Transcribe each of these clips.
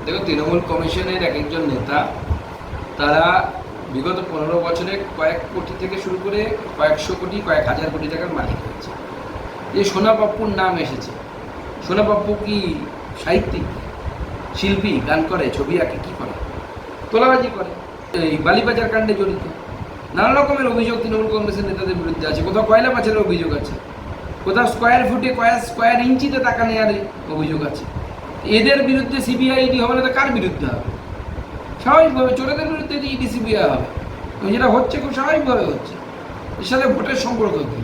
দেখো, তৃণমূল কমিশনের এক একজন নেতা তারা বিগত 15 বছরে কয়েক কোটি থেকে শুরু করে কয়েকশো কোটি, কয়েক হাজার কোটি টাকার মালিক হয়েছে। এই সোনা পাপ্পুর নাম এসেছে। সোনা পাপ্পু কি সাহিত্যিক, শিল্পী, গান করে, ছবি আঁকে, কী করে? তোলাবাজি করে, এই বালিবাজার কাণ্ডে জড়িত। নানা রকমের অভিযোগ তৃণমূল কংগ্রেসের নেতাদের বিরুদ্ধে আছে। কোথাও কয়লা পাচারের অভিযোগ আছে, কোথাও স্কোয়ার ফুটে স্কোয়ার ইঞ্চিতে টাকা নেওয়ার অভিযোগ আছে। এদের বিরুদ্ধে সিবিআই ইডি হবে না তো কার বিরুদ্ধে হবে? স্বাভাবিকভাবে চোরেদের বিরুদ্ধে ইডি সিবিআই হবে, যেটা হচ্ছে খুব স্বাভাবিকভাবে হচ্ছে। এর সাথে ভোটের সম্পর্ক কী?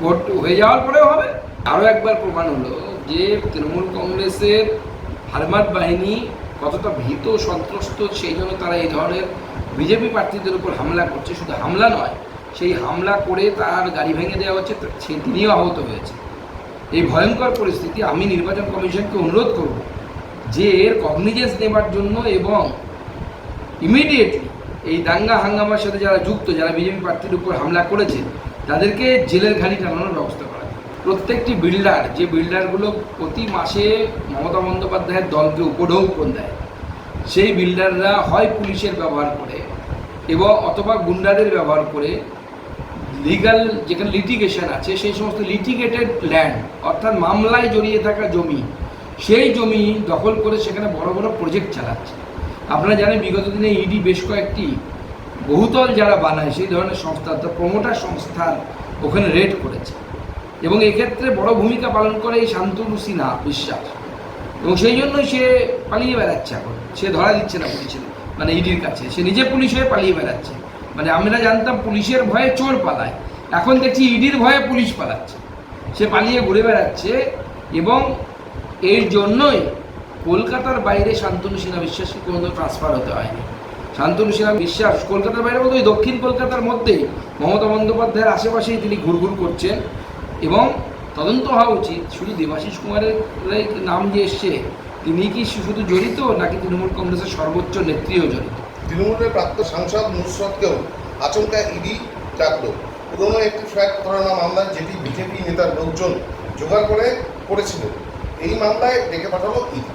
ভোট হয়ে যাওয়ার পরেও হবে। আরও একবার প্রমাণ হলো যে তৃণমূল কংগ্রেসের হারমাত বাহিনী কতটা ভীত সন্ত্রস্ত, সেই জন্য তারা এই ধরনের বিজেপি প্রার্থীদের উপর হামলা করছে। শুধু হামলা নয়, সেই হামলা করে তার গাড়ি ভেঙে দেওয়া হচ্ছে, তিনিও আহত হয়েছে। এই ভয়ঙ্কর পরিস্থিতি, আমি নির্বাচন কমিশনকে অনুরোধ করব যে এর কগনিজেন্স নেবার জন্য এবং ইমিডিয়েটলি এই দাঙ্গা হাঙ্গামার সাথে যারা যুক্ত, যারা বিজেপি প্রার্থীর উপর হামলা করেছে, তাদেরকে জেলের ঘানি টানানোর ব্যবস্থা করা। প্রত্যেকটি বিল্ডার, যে বিল্ডারগুলো প্রতি মাসে মমতা বন্দ্যোপাধ্যায়ের দলকে উপঢৌকন দেয়, সেই বিল্ডাররা হয় পুলিশের ব্যবহার করে এবং অথবা গুন্ডাদের ব্যবহার করে লিগাল যেখানে লিটিগেশন আছে, সেই সমস্ত লিটিগেটেড ল্যান্ড, অর্থাৎ মামলায় জড়িয়ে থাকা জমি, সেই জমি দখল করে সেখানে বড় বড় প্রজেক্ট চালাচ্ছে। আপনারা জানেন বিগত দিনে ইডি বেশ কয়েকটি বহুতল যারা বানায় সেই ধরনের সংস্থা, অর্থাৎ প্রমোটার সংস্থার ওখানে রেড করেছে এবং এক্ষেত্রে বড় ভূমিকা পালন করে এই শান্তনু সিনহা বিশ্বাস, এবং সেই জন্যই সে পালিয়ে বেড়াচ্ছে। এখন সে ধরা দিচ্ছে না পুলিশের, মানে ইডির কাছে। সে নিজে পুলিশ হয়ে পালিয়ে বেড়াচ্ছে। মানে আমরা জানতাম পুলিশের ভয়ে চোর পালায়, এখন দেখছি ইডির ভয়ে পুলিশ পালাচ্ছে। সে পালিয়ে ঘুরে বেড়াচ্ছে এবং এর জন্যই কলকাতার বাইরে শান্তনু সিনহা বিশ্বাসকে কোনো ট্রান্সফার হতে হয়নি। শান্তনু সিনহা বিশ্বাস কলকাতার বাইরে বলতে ওই দক্ষিণ কলকাতার মধ্যেই মমতা বন্দ্যোপাধ্যায়ের আশেপাশেই তিনি ঘুরঘুর করছেন এবং তদন্ত হওয়া উচিত। শুধু দেবাশিস কুমারের নাম যে এসছে, তিনি কি শুধু জড়িত নাকি তৃণমূল কংগ্রেসের সর্বোচ্চ নেত্রীও জড়িত? তৃণমূলের প্রাক্তন সাংসদ নুসরতকেও আচমকা ইডি ডাকল পুরনো একটি ফ্ল্যাট ধরানো মামলায়, যেটি বিজেপি নেতার লোকজন জোগাড় করেছিলেন। এই মামলায় ডেকে পাঠালো ইডি।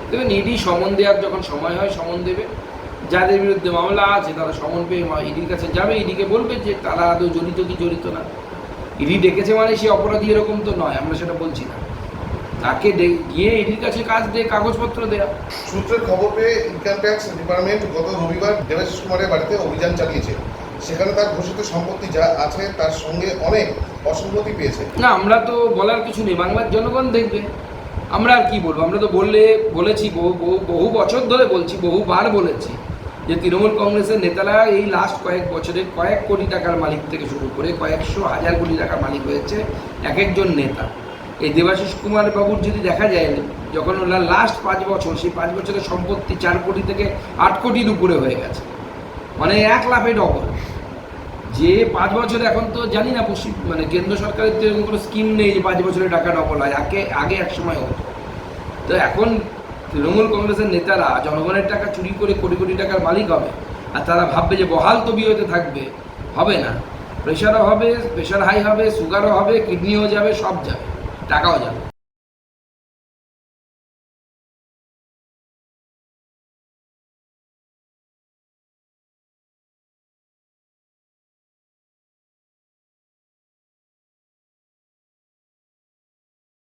দেখবেন, ইডি সমন দেওয়ার যখন সময় হয় সমন দেবে। যাদের বিরুদ্ধে মামলা আছে তারা সমন পেয়ে ইডির কাছে যাবে, ইডিকে বলবে যে তারা আদৌ জড়িত কি জড়িত না। ইডি ডেকেছে মানে সে অপরাধী এরকম তো নয়, আমরা সেটা বলছি না। তাকে গিয়ে ইডির কাছে কাজ দিয়ে কাগজপত্র দেয়া। সূত্রের খবর পেয়ে ইনকাম ট্যাক্স ডিপার্টমেন্ট গত রবিবার দেবাশিস কুমারের বাড়িতে অভিযান চালিয়েছে। সেখানে তার ঘোষিত সম্পত্তি যা আছে তার সঙ্গে অনেক অসঙ্গতি পেয়েছে। না, আমরা তো বলার কিছু নেই, বাংলার জনগণ দেখবে। আমরা আর কি বলবো? আমরা তো বলেছি বহু বছর ধরে বলছি, বহুবার বলেছি যে তৃণমূল কংগ্রেসের নেতারা এই লাস্ট কয়েক বছরে কয়েক কোটি টাকার মালিক থেকে শুরু করে কয়েকশো হাজার কোটি টাকার মালিক হয়েছে এক একজন নেতা। এই দেবাশিস কুমার বাবুর যদি দেখা যায়, যখন ওনার লাস্ট 5 বছর, সেই 5 বছরের সম্পত্তি 4 কোটি থেকে 8 কোটির উপরে হয়ে গেছে, মানে 1 লাফে ডবল। যে 5 বছরে, এখন তো জানি না মানে কেন্দ্র সরকারের তো এরকম কোনো স্কিম নেই যে 5 বছরে টাকা ডবল হয়। আগে এক সময় হতো। তো এখন তৃণমূল কংগ্রেসের নেতারা জনগণের টাকা চুরি করে কোটি কোটি টাকার মালিক হবে, আর তারা ভাববে যে বহাল তবিয়তে থাকবে। হবে না। প্রেশারও হবে, প্রেশার হাই হবে, সুগারও হবে, কিডনিও যাবে, সব যাবে, টাকাও যাবে।